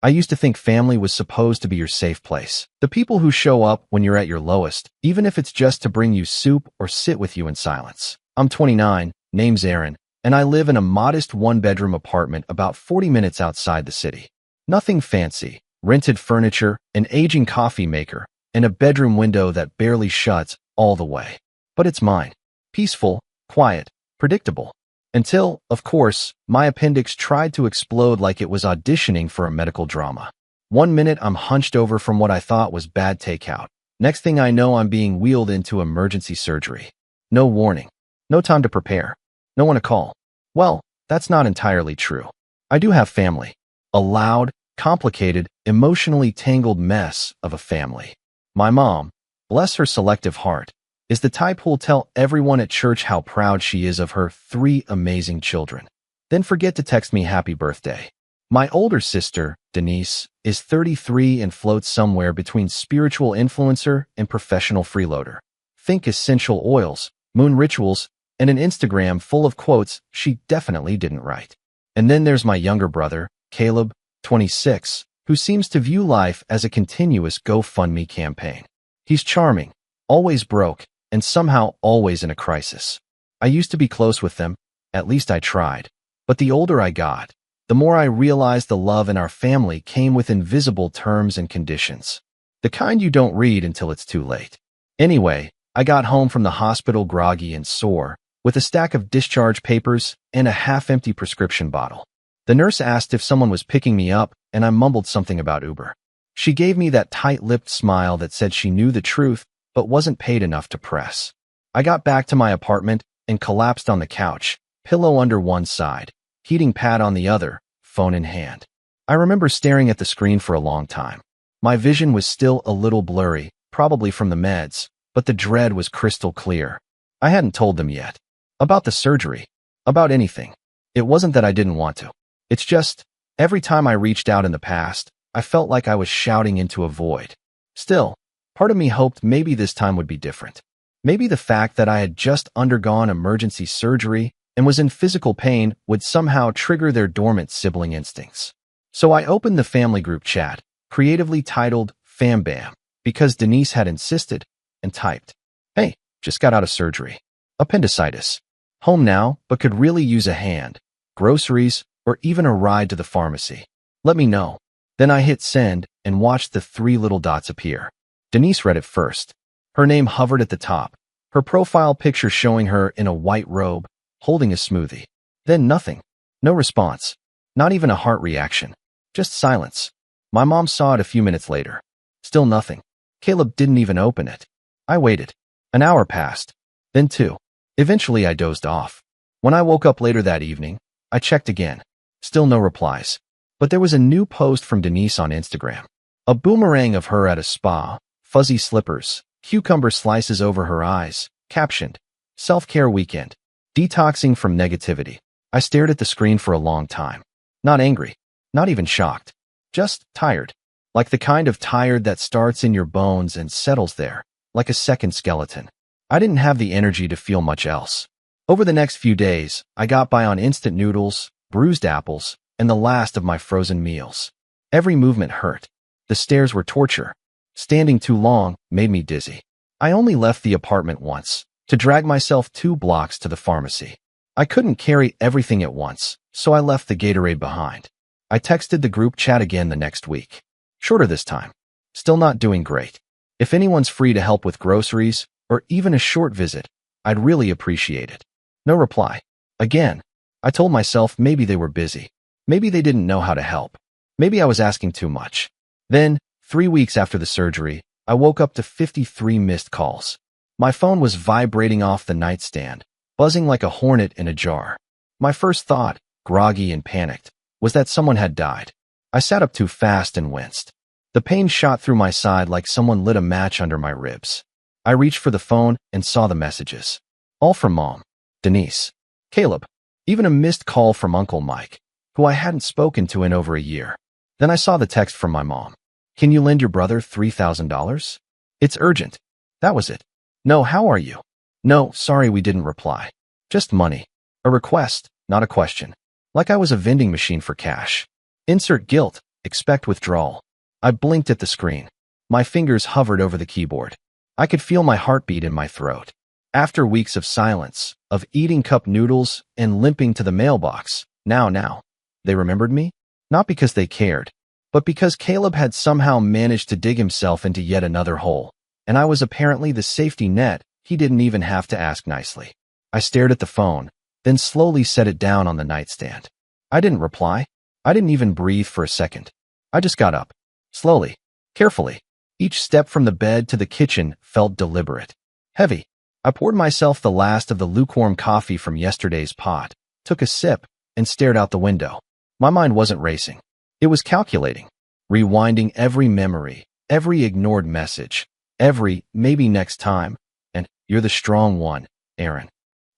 I used to think family was supposed to be your safe place. The people who show up when you're at your lowest, even if it's just to bring you soup or sit with you in silence. I'm 29, name's Aaron, and I live in a modest one-bedroom apartment about 40 minutes outside the city. Nothing fancy, rented furniture, an aging coffee maker, and a bedroom window that barely shuts all the way. But it's mine. Peaceful, quiet, predictable. Until, of course, my appendix tried to explode like it was auditioning for a medical drama. One minute I'm hunched over from what I thought was bad takeout. Next thing I know, I'm being wheeled into emergency surgery. No warning. No time to prepare. No one to call. Well, that's not entirely true. I do have family. A loud, complicated, emotionally tangled mess of a family. My mom, bless her selective heart, is the type who'll tell everyone at church how proud she is of her 3 amazing children. Then forget to text me happy birthday. My older sister, Denise, is 33 and floats somewhere between spiritual influencer and professional freeloader. Think essential oils, moon rituals, and an Instagram full of quotes she definitely didn't write. And then there's my younger brother, Caleb, 26, who seems to view life as a continuous GoFundMe campaign. He's charming, always broke, and somehow always in a crisis. I used to be close with them, at least I tried. But the older I got, the more I realized the love in our family came with invisible terms and conditions. The kind you don't read until it's too late. Anyway, I got home from the hospital groggy and sore, with a stack of discharge papers and a half-empty prescription bottle. The nurse asked if someone was picking me up, and I mumbled something about Uber. She gave me that tight-lipped smile that said she knew the truth, but wasn't paid enough to press. I got back to my apartment and collapsed on the couch, pillow under one side, heating pad on the other, phone in hand. I remember staring at the screen for a long time. My vision was still a little blurry, probably from the meds, but the dread was crystal clear. I hadn't told them yet. About the surgery. About anything. It wasn't that I didn't want to. It's just, every time I reached out in the past, I felt like I was shouting into a void. Still, part of me hoped maybe this time would be different. Maybe the fact that I had just undergone emergency surgery and was in physical pain would somehow trigger their dormant sibling instincts. So I opened the family group chat, creatively titled Fam Bam, because Denise had insisted, and typed, "Hey, just got out of surgery. Appendicitis. Home now, but could really use a hand. Groceries, or even a ride to the pharmacy. Let me know." Then I hit send and watched the 3 little dots appear. Denise read it first. Her name hovered at the top, her profile picture showing her in a white robe, holding a smoothie. Then nothing. No response. Not even a heart reaction. Just silence. My mom saw it a few minutes later. Still nothing. Caleb didn't even open it. I waited. An hour passed. Then 2. Eventually I dozed off. When I woke up later that evening, I checked again. Still no replies. But there was a new post from Denise on Instagram. A boomerang of her at a spa, fuzzy slippers, cucumber slices over her eyes, captioned, "Self-care weekend. Detoxing from negativity." I stared at the screen for a long time. Not angry. Not even shocked. Just tired. Like the kind of tired that starts in your bones and settles there, like a second skeleton. I didn't have the energy to feel much else. Over the next few days, I got by on instant noodles, bruised apples, and the last of my frozen meals. Every movement hurt. The stairs were torture. Standing too long made me dizzy. I only left the apartment once, to drag myself 2 blocks to the pharmacy. I couldn't carry everything at once, so I left the Gatorade behind. I texted the group chat again the next week. Shorter this time. Still not doing great. If anyone's free to help with groceries, or even a short visit, I'd really appreciate it. No reply. Again, I told myself maybe they were busy. Maybe they didn't know how to help. Maybe I was asking too much. Then, 3 weeks after the surgery, I woke up to 53 missed calls. My phone was vibrating off the nightstand, buzzing like a hornet in a jar. My first thought, groggy and panicked, was that someone had died. I sat up too fast and winced. The pain shot through my side like someone lit a match under my ribs. I reached for the phone and saw the messages. All from Mom, Denise, Caleb, even a missed call from Uncle Mike, who I hadn't spoken to in over a year. Then I saw the text from my mom. "Can you lend your brother $3,000? It's urgent." That was it. "No, how are you?" "No, sorry we didn't reply. Just money. A request, not a question. Like I was a vending machine for cash. Insert guilt, Expect withdrawal. I blinked at the screen. My fingers hovered over the keyboard. I could feel my heartbeat in my throat. After weeks of silence, of eating cup noodles and limping to the mailbox, now, they remembered me? Not because they cared, but because Caleb had somehow managed to dig himself into yet another hole, and I was apparently the safety net he didn't even have to ask nicely. I stared at the phone, then slowly set it down on the nightstand. I didn't reply. I didn't even breathe for a second. I just got up. Slowly. Carefully. Each step from the bed to the kitchen felt deliberate. Heavy. I poured myself the last of the lukewarm coffee from yesterday's pot, took a sip, and stared out the window. My mind wasn't racing. It was calculating. Rewinding every memory, every ignored message, every maybe next time, and you're the strong one, Aaron.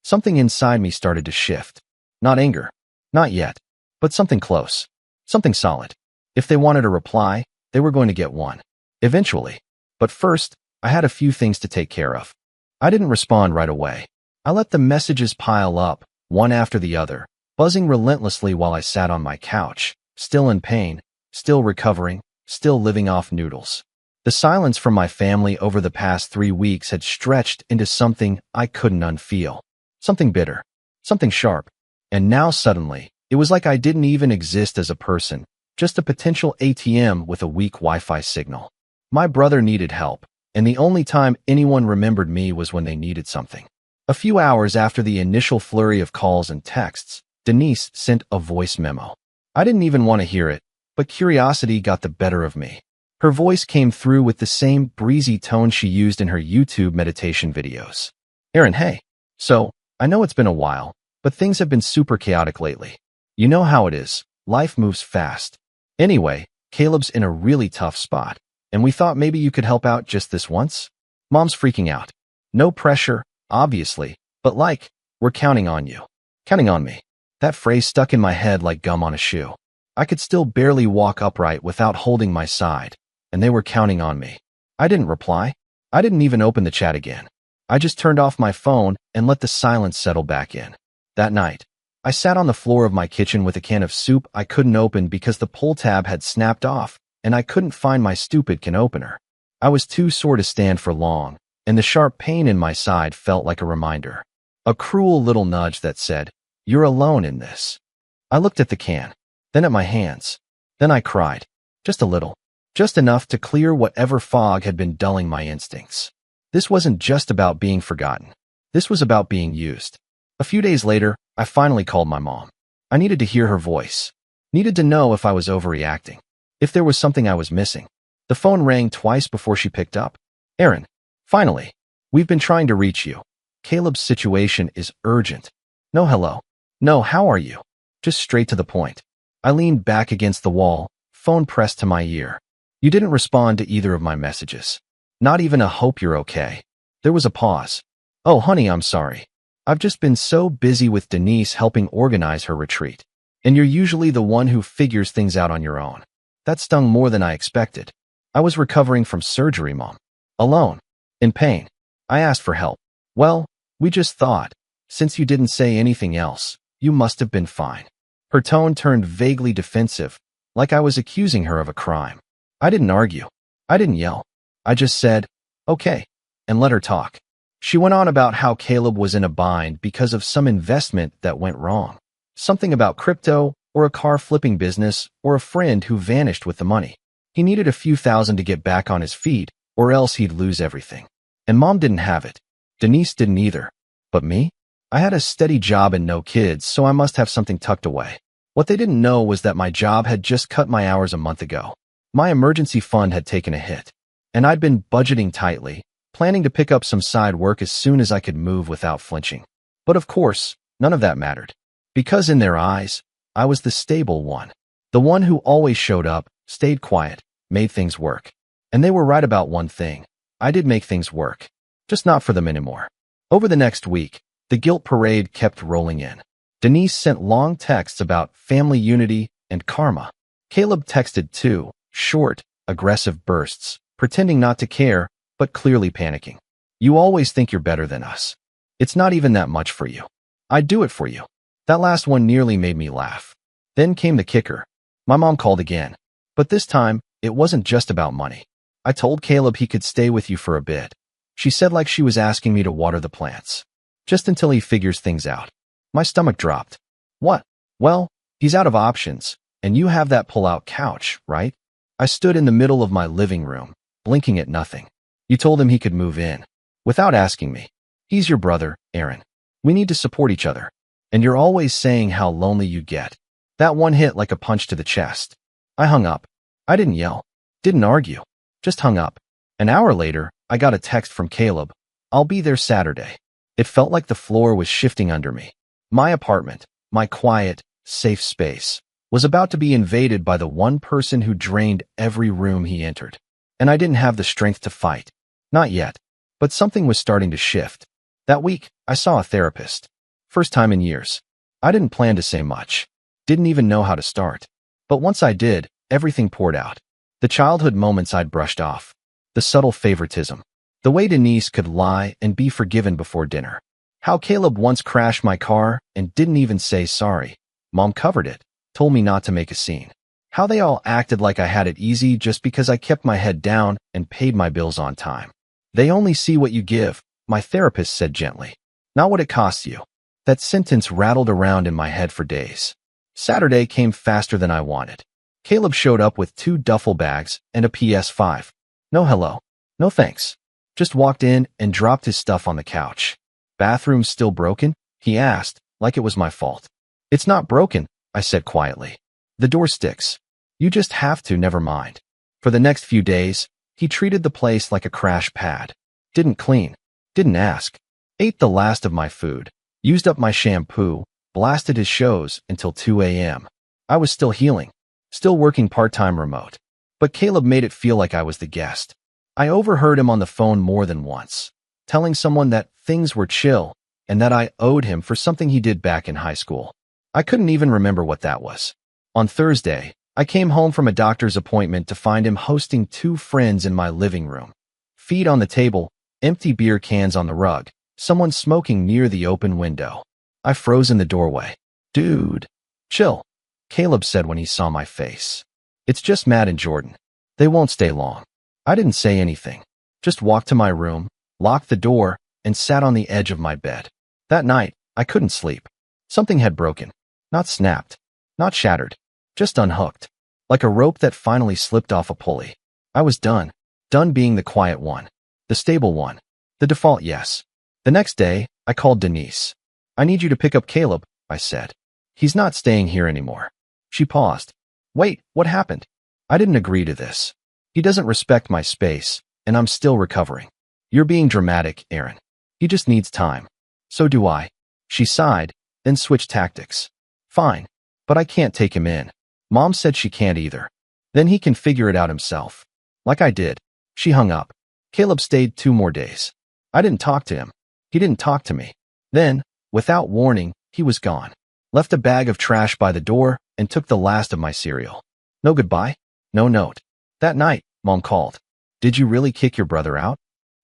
Something inside me started to shift. Not anger. Not yet. But something close. Something solid. If they wanted a reply, they were going to get one. Eventually. But first, I had a few things to take care of. I didn't respond right away. I let the messages pile up, one after the other, buzzing relentlessly while I sat on my couch, still in pain, still recovering, still living off noodles. The silence from my family over the past 3 weeks had stretched into something I couldn't unfeel. Something bitter. Something sharp. And now suddenly, it was like I didn't even exist as a person, just a potential ATM with a weak Wi-Fi signal. My brother needed help, and the only time anyone remembered me was when they needed something. A few hours after the initial flurry of calls and texts, Denise sent a voice memo. I didn't even want to hear it, but curiosity got the better of me. Her voice came through with the same breezy tone she used in her YouTube meditation videos. Aaron, hey. So, I know it's been a while, but things have been super chaotic lately. You know how it is. Life moves fast. Anyway, Caleb's in a really tough spot, and we thought maybe you could help out just this once? Mom's freaking out. No pressure, obviously, but we're counting on you. Counting on me. That phrase stuck in my head like gum on a shoe. I could still barely walk upright without holding my side, and they were counting on me. I didn't reply. I didn't even open the chat again. I just turned off my phone and let the silence settle back in. That night, I sat on the floor of my kitchen with a can of soup I couldn't open because the pull tab had snapped off, and I couldn't find my stupid can opener. I was too sore to stand for long, and the sharp pain in my side felt like a reminder. A cruel little nudge that said, "You're alone in this." I looked at the can, then at my hands. Then I cried. Just a little. Just enough to clear whatever fog had been dulling my instincts. This wasn't just about being forgotten. This was about being used. A few days later, I finally called my mom. I needed to hear her voice. Needed to know if I was overreacting. If there was something I was missing. The phone rang twice before she picked up. Aaron, finally. We've been trying to reach you. Caleb's situation is urgent. No hello. No, how are you? Just straight to the point. I leaned back against the wall, phone pressed to my ear. You didn't respond to either of my messages. Not even a hope you're okay. There was a pause. Oh, honey, I'm sorry. I've just been so busy with Denise helping organize her retreat. And you're usually the one who figures things out on your own. That stung more than I expected. I was recovering from surgery, Mom. Alone. In pain. I asked for help. Well, we just thought, since you didn't say anything else, you must have been fine. Her tone turned vaguely defensive, like I was accusing her of a crime. I didn't argue. I didn't yell. I just said, okay, and let her talk. She went on about how Caleb was in a bind because of some investment that went wrong. Something about crypto, or a car flipping business, or a friend who vanished with the money. He needed a few thousand to get back on his feet, or else he'd lose everything. And Mom didn't have it. Denise didn't either. But me? I had a steady job and no kids, so I must have something tucked away. What they didn't know was that my job had just cut my hours a month ago. My emergency fund had taken a hit. And I'd been budgeting tightly, planning to pick up some side work as soon as I could move without flinching. But of course, none of that mattered. Because in their eyes, I was the stable one. The one who always showed up, stayed quiet, made things work. And they were right about one thing. I did make things work. Just not for them anymore. Over the next week, the guilt parade kept rolling in. Denise sent long texts about family unity and karma. Caleb texted too, short, aggressive bursts, pretending not to care, but clearly panicking. You always think you're better than us. It's not even that much for you. I'd do it for you. That last one nearly made me laugh. Then came the kicker. My mom called again. But this time, it wasn't just about money. I told Caleb he could stay with you for a bit. She said like she was asking me to water the plants. Just until he figures things out. My stomach dropped. What? Well, he's out of options, and you have that pull-out couch, right? I stood in the middle of my living room, blinking at nothing. You told him he could move in. Without asking me. He's your brother, Aaron. We need to support each other. And you're always saying how lonely you get. That one hit like a punch to the chest. I hung up. I didn't yell. Didn't argue. Just hung up. An hour later, I got a text from Caleb. I'll be there Saturday. It felt like the floor was shifting under me. My apartment, my quiet, safe space, was about to be invaded by the one person who drained every room he entered. And I didn't have the strength to fight. Not yet. But something was starting to shift. That week, I saw a therapist. First time in years. I didn't plan to say much. Didn't even know how to start. But once I did, everything poured out. The childhood moments I'd brushed off. The subtle favoritism. The way Denise could lie and be forgiven before dinner. How Caleb once crashed my car and didn't even say sorry. Mom covered it, told me not to make a scene. How they all acted like I had it easy just because I kept my head down and paid my bills on time. They only see what you give, my therapist said gently. Not what it costs you. That sentence rattled around in my head for days. Saturday came faster than I wanted. Caleb showed up with 2 duffel bags and a PS5. No hello. No thanks. Just walked in and dropped his stuff on the couch. Bathroom still broken? He asked, like it was my fault. It's not broken, I said quietly. The door sticks. You just have to, never mind. For the next few days, he treated the place like a crash pad. Didn't clean. Didn't ask. Ate the last of my food. Used up my shampoo. Blasted his shows until 2 a.m. I was still healing. Still working part-time remote. But Caleb made it feel like I was the guest. I overheard him on the phone more than once, telling someone that things were chill and that I owed him for something he did back in high school. I couldn't even remember what that was. On Thursday, I came home from a doctor's appointment to find him hosting 2 friends in my living room. Feet on the table, empty beer cans on the rug, someone smoking near the open window. I froze in the doorway. Dude, chill, Caleb said when he saw my face. It's just Matt and Jordan. They won't stay long. I didn't say anything. Just walked to my room, locked the door, and sat on the edge of my bed. That night, I couldn't sleep. Something had broken. Not snapped. Not shattered. Just unhooked. Like a rope that finally slipped off a pulley. I was done. Done being the quiet one. The stable one. The default yes. The next day, I called Denise. I need you to pick up Caleb, I said. He's not staying here anymore. She paused. Wait, what happened? I didn't agree to this. He doesn't respect my space, and I'm still recovering. You're being dramatic, Aaron. He just needs time. So do I. She sighed, then switched tactics. Fine, but I can't take him in. Mom said she can't either. Then he can figure it out himself. Like I did. She hung up. Caleb stayed 2 more days. I didn't talk to him. He didn't talk to me. Then, without warning, he was gone. Left a bag of trash by the door and took the last of my cereal. No goodbye. No note. That night, Mom called. Did you really kick your brother out?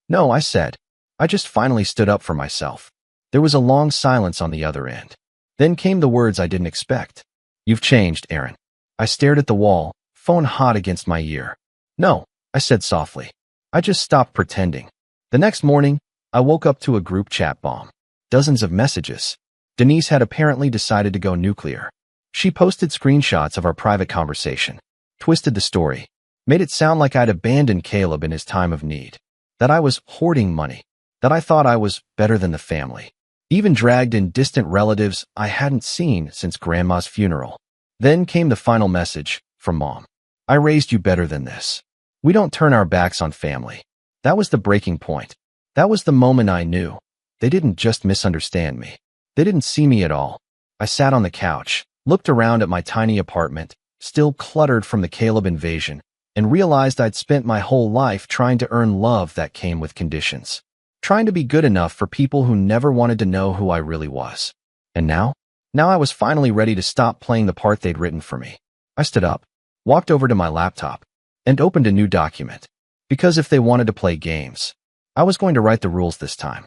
No, I said. I just finally stood up for myself. There was a long silence on the other end. Then came the words I didn't expect. You've changed, Aaron. I stared at the wall, phone hot against my ear. No, I said softly. I just stopped pretending. The next morning, I woke up to a group chat bomb. Dozens of messages. Denise had apparently decided to go nuclear. She posted screenshots of our private conversation. Twisted the story. Made it sound like I'd abandoned Caleb in his time of need. That I was hoarding money. That I thought I was better than the family. Even dragged in distant relatives I hadn't seen since Grandma's funeral. Then came the final message from Mom. I raised you better than this. We don't turn our backs on family. That was the breaking point. That was the moment I knew. They didn't just misunderstand me. They didn't see me at all. I sat on the couch, looked around at my tiny apartment, still cluttered from the Caleb invasion, and realized I'd spent my whole life trying to earn love that came with conditions. Trying to be good enough for people who never wanted to know who I really was. And now? Now I was finally ready to stop playing the part they'd written for me. I stood up, walked over to my laptop, and opened a new document. Because if they wanted to play games, I was going to write the rules this time.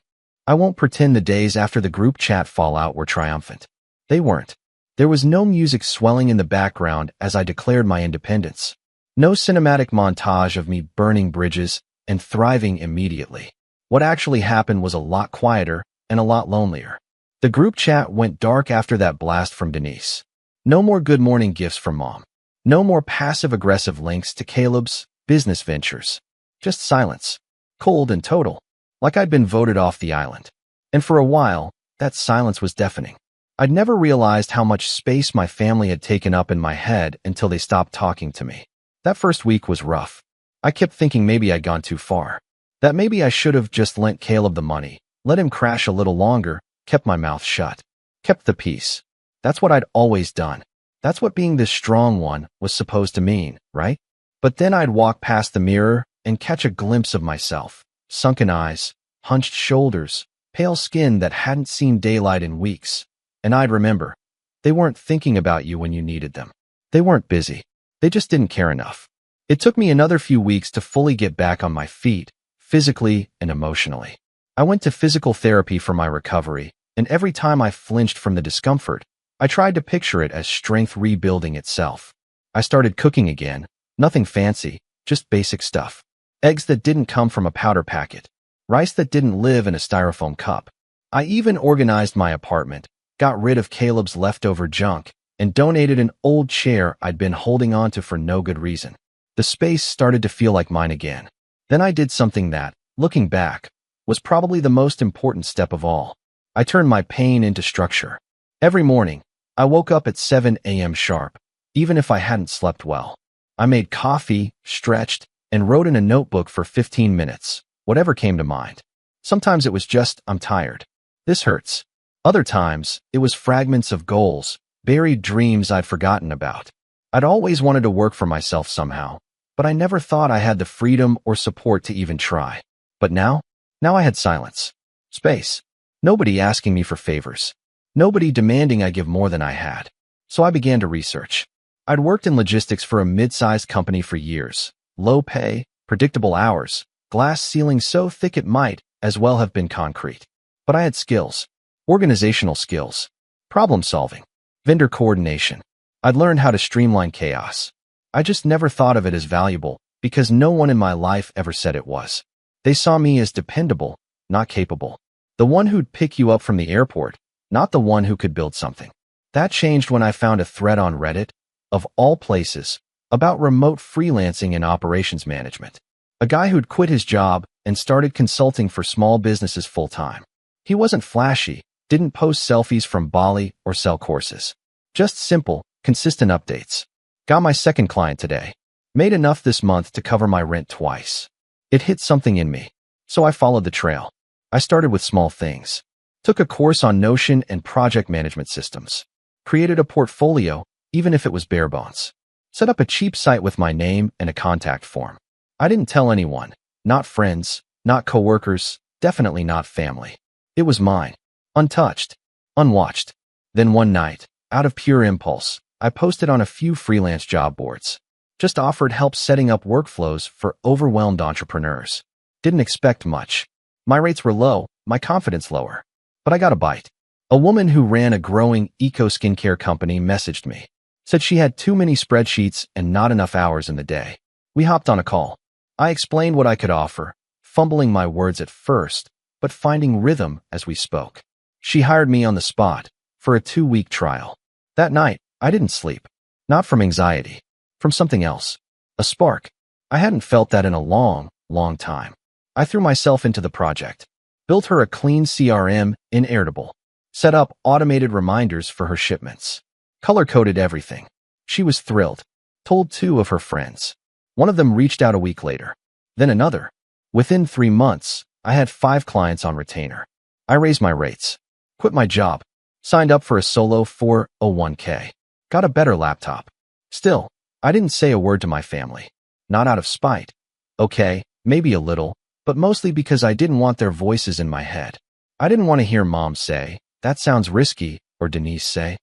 I won't pretend the days after the group chat fallout were triumphant. They weren't. There was no music swelling in the background as I declared my independence. No cinematic montage of me burning bridges and thriving immediately. What actually happened was a lot quieter and a lot lonelier. The group chat went dark after that blast from Denise. No more good morning gifts from Mom. No more passive-aggressive links to Caleb's business ventures. Just silence. Cold and total. Like I'd been voted off the island. And for a while, that silence was deafening. I'd never realized how much space my family had taken up in my head until they stopped talking to me. That first week was rough. I kept thinking maybe I'd gone too far. That maybe I should have just lent Caleb the money, let him crash a little longer, kept my mouth shut. Kept the peace. That's what I'd always done. That's what being this strong one was supposed to mean, right? But then I'd walk past the mirror and catch a glimpse of myself. Sunken eyes, hunched shoulders, pale skin that hadn't seen daylight in weeks. And I'd remember, they weren't thinking about you when you needed them. They weren't busy. They just didn't care enough. It took me another few weeks to fully get back on my feet, physically and emotionally. I went to physical therapy for my recovery, and every time I flinched from the discomfort, I tried to picture it as strength rebuilding itself. I started cooking again, nothing fancy, just basic stuff. Eggs that didn't come from a powder packet. Rice that didn't live in a styrofoam cup. I even organized my apartment, got rid of Caleb's leftover junk, and donated an old chair I'd been holding onto for no good reason. The space started to feel like mine again. Then I did something that, looking back, was probably the most important step of all. I turned my pain into structure. Every morning, I woke up at 7 a.m. sharp, even if I hadn't slept well. I made coffee, stretched, and wrote in a notebook for 15 minutes, whatever came to mind. Sometimes it was just, I'm tired. This hurts. Other times, it was fragments of goals, buried dreams I'd forgotten about. I'd always wanted to work for myself somehow, but I never thought I had the freedom or support to even try. But now I had silence. Space. Nobody asking me for favors. Nobody demanding I give more than I had. So I began to research. I'd worked in logistics for a mid-sized company for years. Low pay, predictable hours, glass ceiling so thick it might as well have been concrete. But I had skills. Organizational skills. Problem solving. Vendor coordination. I'd learned how to streamline chaos. I just never thought of it as valuable because no one in my life ever said it was. They saw me as dependable, not capable. The one who'd pick you up from the airport, not the one who could build something. That changed when I found a thread on Reddit, of all places, about remote freelancing and operations management. A guy who'd quit his job and started consulting for small businesses full-time. He wasn't flashy, didn't post selfies from Bali or sell courses. Just simple, consistent updates. Got my second client today. Made enough this month to cover my rent twice. It hit something in me, so I followed the trail. I started with small things. Took a course on Notion and project management systems. Created a portfolio, even if it was bare bones. Set up a cheap site with my name and a contact form. I didn't tell anyone, not friends, not coworkers, definitely not family. It was mine, untouched, unwatched. Then one night, out of pure impulse, I posted on a few freelance job boards. Just offered help setting up workflows for overwhelmed entrepreneurs. Didn't expect much. My rates were low, my confidence lower. But I got a bite. A woman who ran a growing eco-skincare company messaged me. Said she had too many spreadsheets and not enough hours in the day. We hopped on a call. I explained what I could offer, fumbling my words at first, but finding rhythm as we spoke. She hired me on the spot for a 2-week trial. That night, I didn't sleep. Not from anxiety. From something else. A spark. I hadn't felt that in a long, long time. I threw myself into the project. Built her a clean CRM in Airtable. Set up automated reminders for her shipments. Color-coded everything. She was thrilled. Told 2 of her friends. One of them reached out a week later. Then another. Within 3 months, I had 5 clients on retainer. I raised my rates. Quit my job. Signed up for a solo 401k. Got a better laptop. Still, I didn't say a word to my family. Not out of spite. Okay, maybe a little, but mostly because I didn't want their voices in my head. I didn't want to hear Mom say, "That sounds risky," or Denise say,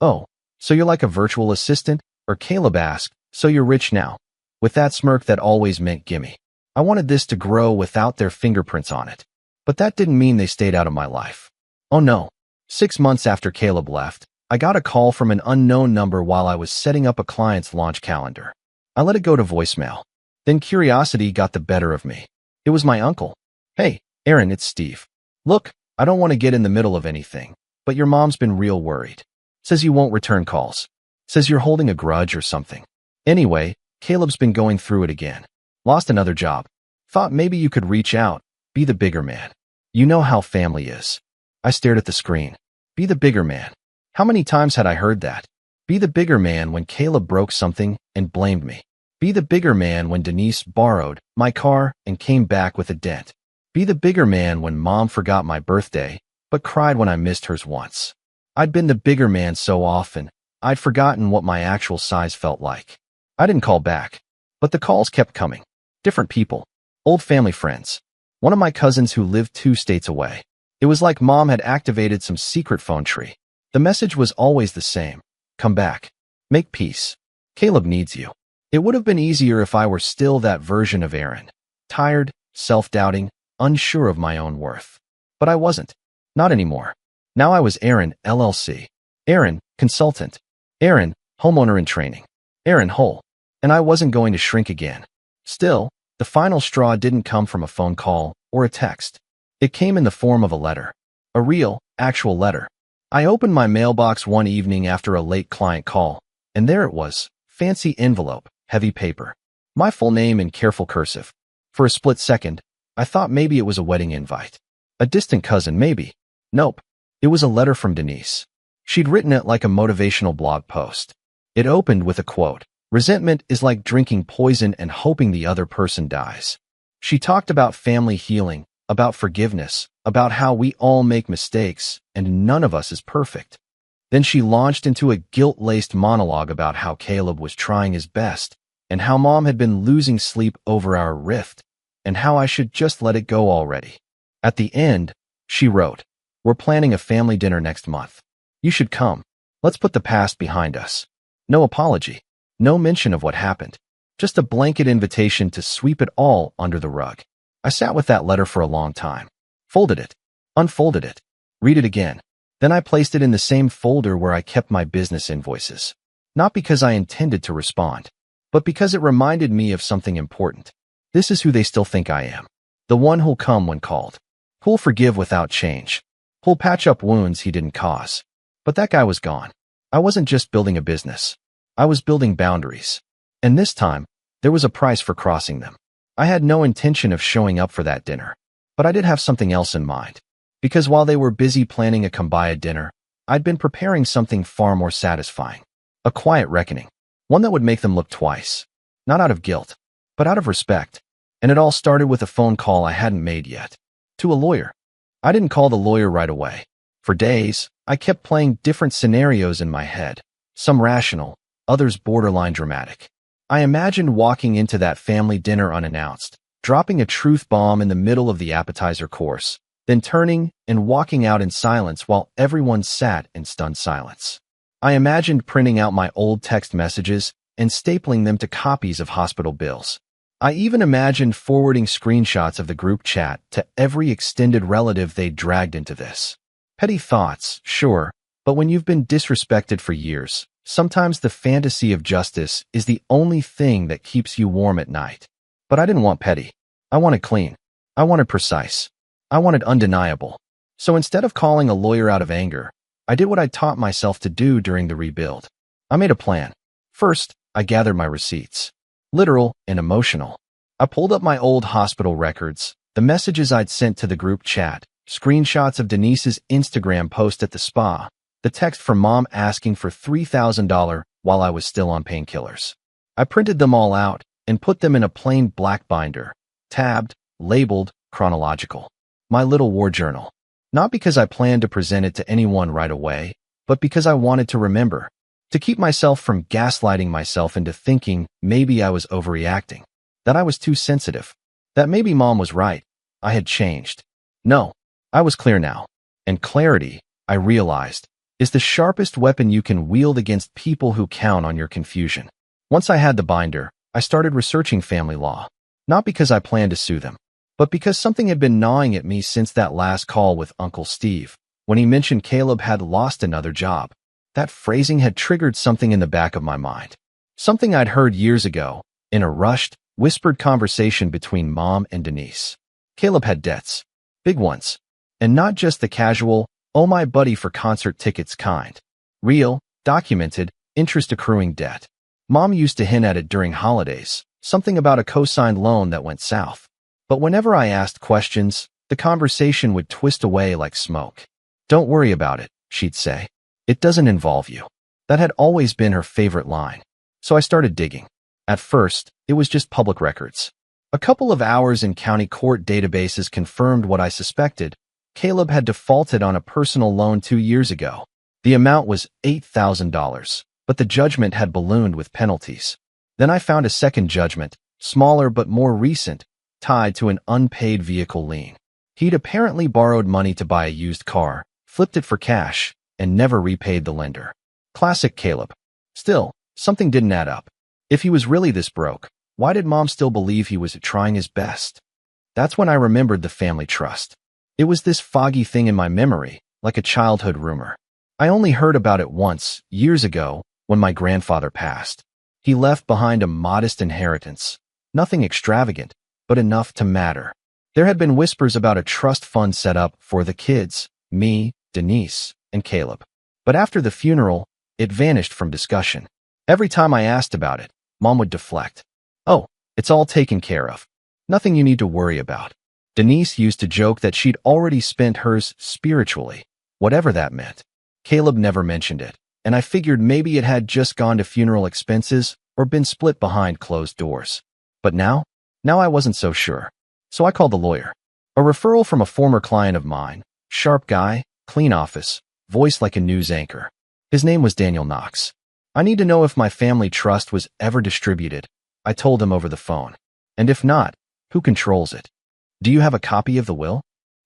"Oh, so you're like a virtual assistant?" Or Caleb ask, "So you're rich now?" With that smirk that always meant gimme. I wanted this to grow without their fingerprints on it. But that didn't mean they stayed out of my life. Oh no. 6 months after Caleb left, I got a call from an unknown number while I was setting up a client's launch calendar. I let it go to voicemail. Then curiosity got the better of me. It was my uncle. Hey, Aaron, it's Steve. Look, I don't want to get in the middle of anything, but your mom's been real worried. Says you won't return calls. Says you're holding a grudge or something. Anyway, Caleb's been going through it again. Lost another job. Thought maybe you could reach out, be the bigger man. You know how family is. I stared at the screen. Be the bigger man. How many times had I heard that? Be the bigger man when Caleb broke something and blamed me. Be the bigger man when Denise borrowed my car and came back with a dent. Be the bigger man when Mom forgot my birthday, but cried when I missed hers once. I'd been the bigger man so often, I'd forgotten what my actual size felt like. I didn't call back, but the calls kept coming. Different people. Old family friends. One of my cousins who lived 2 states away. It was like Mom had activated some secret phone tree. The message was always the same. Come back. Make peace. Caleb needs you. It would have been easier if I were still that version of Aaron. Tired, self-doubting, unsure of my own worth. But I wasn't. Not anymore. Now I was Aaron, LLC. Aaron, consultant. Aaron, homeowner in training. Aaron whole. And I wasn't going to shrink again. Still, the final straw didn't come from a phone call or a text. It came in the form of a letter. A real, actual letter. I opened my mailbox one evening after a late client call, and there it was, fancy envelope, heavy paper. My full name in careful cursive. For a split second, I thought maybe it was a wedding invite. A distant cousin, maybe. Nope. It was a letter from Denise. She'd written it like a motivational blog post. It opened with a quote. Resentment is like drinking poison and hoping the other person dies. She talked about family healing, about forgiveness, about how we all make mistakes and none of us is perfect. Then she launched into a guilt-laced monologue about how Caleb was trying his best and how Mom had been losing sleep over our rift and how I should just let it go already. At the end, she wrote, "We're planning a family dinner next month. You should come. Let's put the past behind us." No apology. No mention of what happened. Just a blanket invitation to sweep it all under the rug. I sat with that letter for a long time. Folded it. Unfolded it. Read it again. Then I placed it in the same folder where I kept my business invoices. Not because I intended to respond, but because it reminded me of something important. This is who they still think I am. The one who'll come when called. Who'll forgive without change. Who'll patch up wounds he didn't cause. But that guy was gone. I wasn't just building a business. I was building boundaries. And this time, there was a price for crossing them. I had no intention of showing up for that dinner. But I did have something else in mind. Because while they were busy planning a kumbaya dinner, I'd been preparing something far more satisfying. A quiet reckoning. One that would make them look twice. Not out of guilt, but out of respect. And it all started with a phone call I hadn't made yet. To a lawyer. I didn't call the lawyer right away. For days, I kept playing different scenarios in my head. Some rational, others borderline dramatic. I imagined walking into that family dinner unannounced, dropping a truth bomb in the middle of the appetizer course, then turning and walking out in silence while everyone sat in stunned silence. I imagined printing out my old text messages and stapling them to copies of hospital bills. I even imagined forwarding screenshots of the group chat to every extended relative they'd dragged into this. Petty thoughts, sure, but when you've been disrespected for years, sometimes the fantasy of justice is the only thing that keeps you warm at night. But I didn't want petty. I wanted clean. I wanted precise. I wanted undeniable. So instead of calling a lawyer out of anger, I did what I taught myself to do during the rebuild. I made a plan. First, I gathered my receipts. Literal and emotional. I pulled up my old hospital records, the messages I'd sent to the group chat, screenshots of Denise's Instagram post at the spa, the text from Mom asking for $3,000 while I was still on painkillers. I printed them all out and put them in a plain black binder, tabbed, labeled, chronological. My little war journal. Not because I planned to present it to anyone right away, but because I wanted to remember. To keep myself from gaslighting myself into thinking maybe I was overreacting. That I was too sensitive. That maybe Mom was right. I had changed. No, I was clear now. And clarity, I realized, is the sharpest weapon you can wield against people who count on your confusion. Once I had the binder, I started researching family law. Not because I planned to sue them, but because something had been gnawing at me since that last call with Uncle Steve, when he mentioned Caleb had lost another job. That phrasing had triggered something in the back of my mind. Something I'd heard years ago, in a rushed, whispered conversation between Mom and Denise. Caleb had debts. Big ones. And not just the casual, oh my buddy for concert tickets kind. Real, documented, interest-accruing debt. Mom used to hint at it during holidays, something about a co-signed loan that went south. But whenever I asked questions, the conversation would twist away like smoke. Don't worry about it, she'd say. It doesn't involve you. That had always been her favorite line. So I started digging. At first, it was just public records. A couple of hours in county court databases confirmed what I suspected. Caleb had defaulted on a personal loan 2 years ago. The amount was $8,000, but the judgment had ballooned with penalties. Then I found a second judgment, smaller but more recent, tied to an unpaid vehicle lien. He'd apparently borrowed money to buy a used car, flipped it for cash, and never repaid the lender. Classic Caleb. Still, something didn't add up. If he was really this broke, why did Mom still believe he was trying his best? That's when I remembered the family trust. It was this foggy thing in my memory, like a childhood rumor. I only heard about it once, years ago, when my grandfather passed. He left behind a modest inheritance. Nothing extravagant, but enough to matter. There had been whispers about a trust fund set up for the kids, me, Denise, and Caleb. But after the funeral, it vanished from discussion. Every time I asked about it, Mom would deflect. Oh, it's all taken care of. Nothing you need to worry about. Denise used to joke that she'd already spent hers spiritually, whatever that meant. Caleb never mentioned it, and I figured maybe it had just gone to funeral expenses or been split behind closed doors. But now I wasn't so sure. So I called the lawyer. A referral from a former client of mine, sharp guy, clean office, voice like a news anchor. His name was Daniel Knox. I need to know if my family trust was ever distributed, I told him over the phone. And if not, who controls it? Do you have a copy of the will?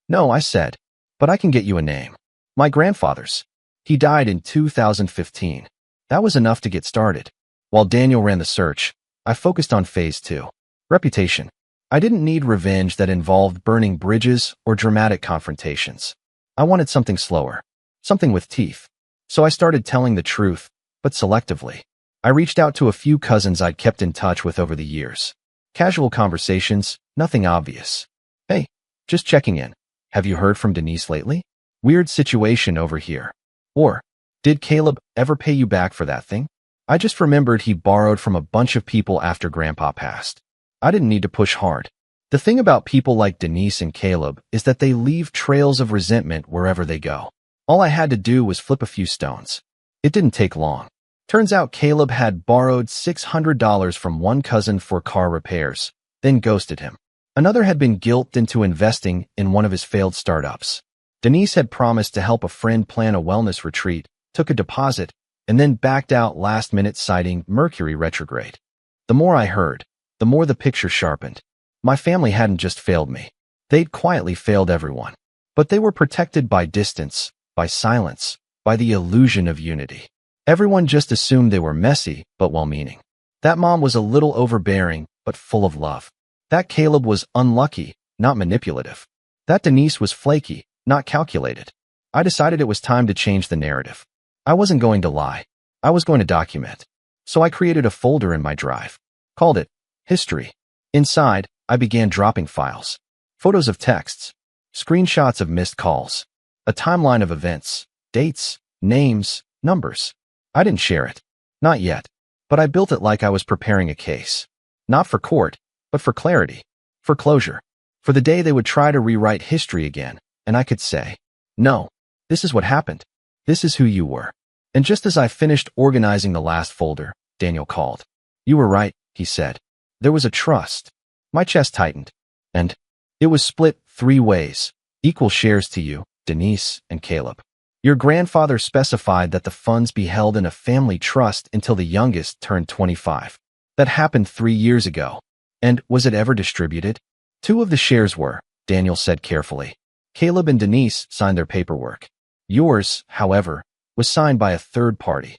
No, I said, but I can get you a name. My grandfather's. He died in 2015. That was enough to get started. While Daniel ran the search, I focused on phase 2. Reputation. I didn't need revenge that involved burning bridges or dramatic confrontations. I wanted something slower, something with teeth. So I started telling the truth, but selectively. I reached out to a few cousins I'd kept in touch with over the years. Casual conversations, nothing obvious. Hey, just checking in. Have you heard from Denise lately? Weird situation over here. Or, did Caleb ever pay you back for that thing? I just remembered he borrowed from a bunch of people after Grandpa passed. I didn't need to push hard. The thing about people like Denise and Caleb is that they leave trails of resentment wherever they go. All I had to do was flip a few stones. It didn't take long. Turns out Caleb had borrowed $600 from one cousin for car repairs, then ghosted him. Another had been guilted into investing in one of his failed startups. Denise had promised to help a friend plan a wellness retreat, took a deposit, and then backed out last minute citing Mercury retrograde. The more I heard, the more the picture sharpened. My family hadn't just failed me. They'd quietly failed everyone. But they were protected by distance, by silence, by the illusion of unity. Everyone just assumed they were messy, but well-meaning. That mom was a little overbearing, but full of love. That Caleb was unlucky, not manipulative. That Denise was flaky, not calculated. I decided it was time to change the narrative. I wasn't going to lie. I was going to document. So I created a folder in my drive. Called it History. Inside, I began dropping files. Photos of texts, screenshots of missed calls, a timeline of events, dates, names, numbers. I didn't share it. Not yet. But I built it like I was preparing a case. Not for court, but for clarity. For closure. For the day they would try to rewrite history again, and I could say, no, this is what happened. This is who you were. And just as I finished organizing the last folder, Daniel called. You were right, he said. There was a trust. My chest tightened. And it was split 3 ways. Equal shares to you, Denise, and Caleb. Your grandfather specified that the funds be held in a family trust until the youngest turned 25. That happened 3 years ago. And was it ever distributed? 2 of the shares were, Daniel said carefully. Caleb and Denise signed their paperwork. Yours, however, was signed by a third party.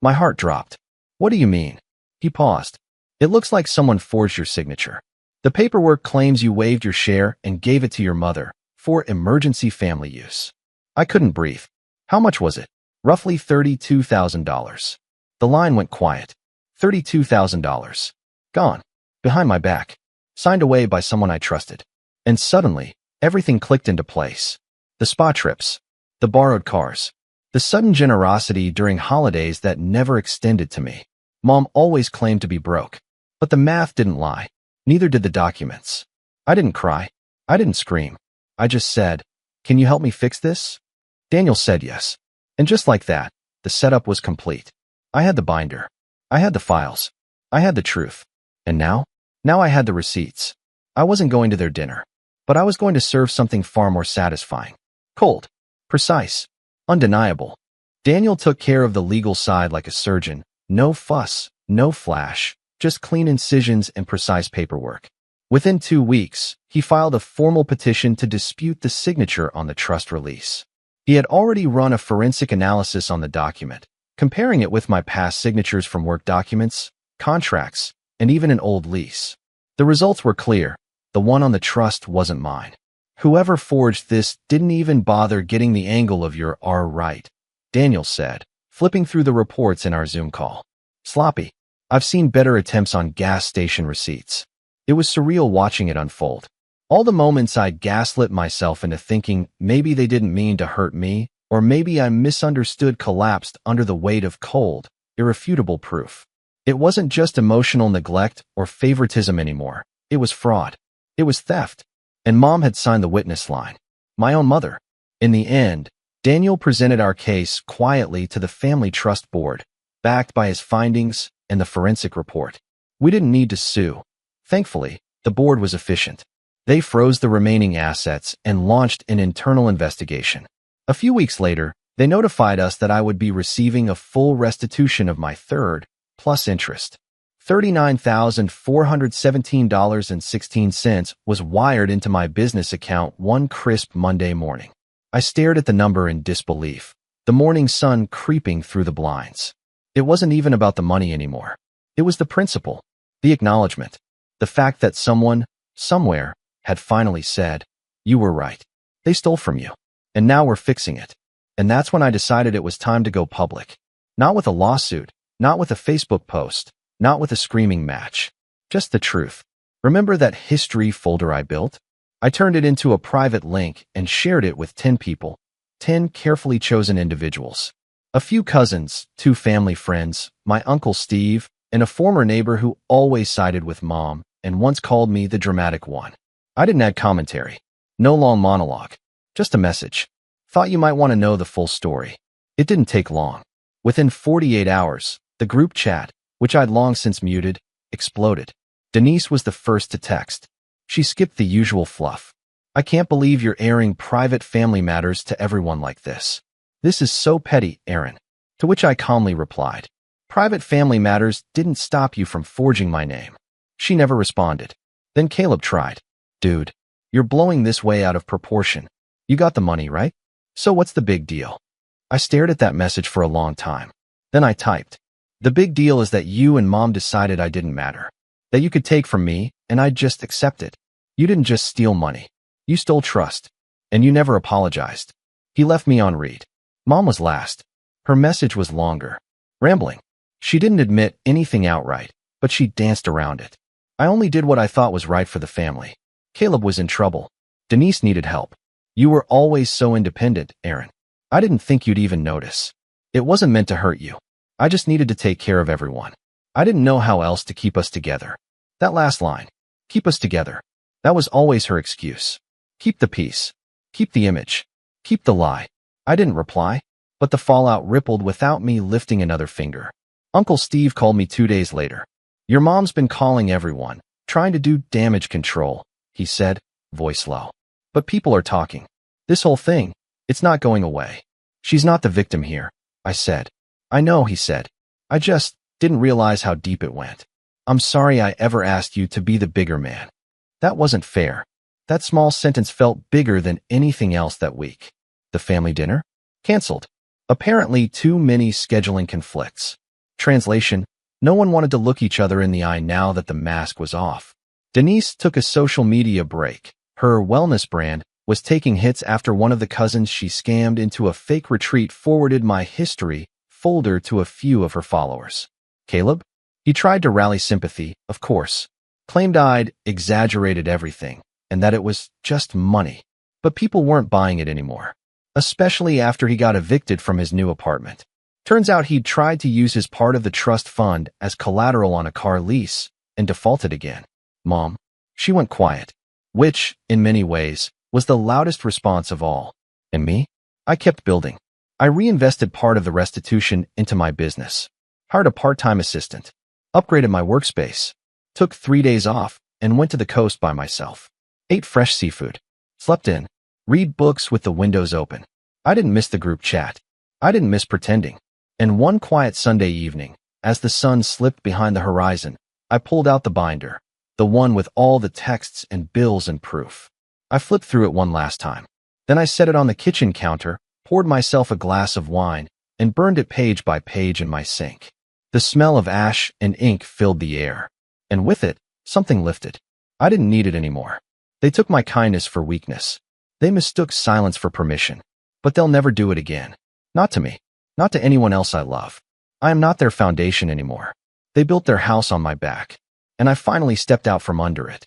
My heart dropped. What do you mean? He paused. It looks like someone forged your signature. The paperwork claims you waived your share and gave it to your mother for emergency family use. I couldn't breathe. How much was it? Roughly $32,000. The line went quiet. $32,000. Gone. behind my back, signed away by someone I trusted. And suddenly, everything clicked into place. The spa trips, the borrowed cars, the sudden generosity during holidays that never extended to me. Mom always claimed to be broke, but the math didn't lie. Neither did the documents. I didn't cry. I didn't scream. I just said, "Can you help me fix this?" Daniel said yes. And just like that, the setup was complete. I had the binder. I had the files. I had the truth. And now? Now I had the receipts. I wasn't going to their dinner, but I was going to serve something far more satisfying. Cold. Precise. Undeniable. Daniel took care of the legal side like a surgeon. No fuss, no flash, just clean incisions and precise paperwork. Within 2 weeks, he filed a formal petition to dispute the signature on the trust release. He had already run a forensic analysis on the document, comparing it with my past signatures from work documents, contracts, and even an old lease. The results were clear. The one on the trust wasn't mine. Whoever forged this didn't even bother getting the angle of your R right, Daniel said, flipping through the reports in our Zoom call. Sloppy. I've seen better attempts on gas station receipts. It was surreal watching it unfold. All the moments I'd gaslit myself into thinking maybe they didn't mean to hurt me, or maybe I misunderstood collapsed under the weight of cold, irrefutable proof. It wasn't just emotional neglect or favoritism anymore. It was fraud. It was theft. And Mom had signed the witness line. My own mother. In the end, Daniel presented our case quietly to the Family Trust Board, backed by his findings and the forensic report. We didn't need to sue. Thankfully, the board was efficient. They froze the remaining assets and launched an internal investigation. A few weeks later, they notified us that I would be receiving a full restitution of my third, plus interest. $39,417.16 was wired into my business account one crisp Monday morning. I stared at the number in disbelief, the morning sun creeping through the blinds. It wasn't even about the money anymore. It was the principle, the acknowledgement, the fact that someone, somewhere, had finally said, "You were right. They stole from you. And now we're fixing it." And that's when I decided it was time to go public. Not with a lawsuit, not with a Facebook post, not with a screaming match. Just the truth. Remember that history folder I built? I turned it into a private link and shared it with 10 people, 10 carefully chosen individuals. A few cousins, 2 family friends, my Uncle Steve, and a former neighbor who always sided with Mom and once called me the dramatic one. I didn't add commentary. No long monologue. Just a message. Thought you might want to know the full story. It didn't take long. Within 48 hours, the group chat, which I'd long since muted, exploded. Denise was the first to text. She skipped the usual fluff. "I can't believe you're airing private family matters to everyone like this. This is so petty, Aaron." To which I calmly replied, "Private family matters didn't stop you from forging my name." She never responded. Then Caleb tried. "Dude, you're blowing this way out of proportion. You got the money, right? So what's the big deal?" I stared at that message for a long time. Then I typed, "The big deal is that you and Mom decided I didn't matter. That you could take from me, and I'd just accept it. You didn't just steal money. You stole trust. And you never apologized." He left me on read. Mom was last. Her message was longer. Rambling. She didn't admit anything outright, but she danced around it. "I only did what I thought was right for the family. Caleb was in trouble. Denise needed help. You were always so independent, Aaron. I didn't think you'd even notice. It wasn't meant to hurt you. I just needed to take care of everyone. I didn't know how else to keep us together." That last line, "keep us together," that was always her excuse. Keep the peace. Keep the image. Keep the lie. I didn't reply, but the fallout rippled without me lifting another finger. Uncle Steve called me 2 days later. "Your mom's been calling everyone, trying to do damage control," he said, voice low. "But people are talking. This whole thing, it's not going away. She's not the victim here," I said. "I know," he said. "I just didn't realize how deep it went. I'm sorry I ever asked you to be the bigger man." That wasn't fair. That small sentence felt bigger than anything else that week. The family dinner? Canceled. Apparently too many scheduling conflicts. Translation: no one wanted to look each other in the eye now that the mask was off. Denise took a social media break. Her wellness brand was taking hits after one of the cousins she scammed into a fake retreat forwarded my history folder to a few of her followers. Caleb? He tried to rally sympathy, of course. Claimed I'd exaggerated everything and that it was just money. But people weren't buying it anymore, especially after he got evicted from his new apartment. Turns out he'd tried to use his part of the trust fund as collateral on a car lease and defaulted again. Mom, she went quiet, which, in many ways, was the loudest response of all. And me? I kept building. I reinvested part of the restitution into my business, hired a part-time assistant, upgraded my workspace, took 3 days off, and went to the coast by myself. Ate fresh seafood, slept in, read books with the windows open. I didn't miss the group chat. I didn't miss pretending. And one quiet Sunday evening, as the sun slipped behind the horizon, I pulled out the binder, the one with all the texts and bills and proof. I flipped through it one last time. Then I set it on the kitchen counter, poured myself a glass of wine, and burned it page by page in my sink. The smell of ash and ink filled the air, and with it, something lifted. I didn't need it anymore. They took my kindness for weakness. They mistook silence for permission. But they'll never do it again. Not to me. Not to anyone else I love. I am not their foundation anymore. They built their house on my back, and I finally stepped out from under it.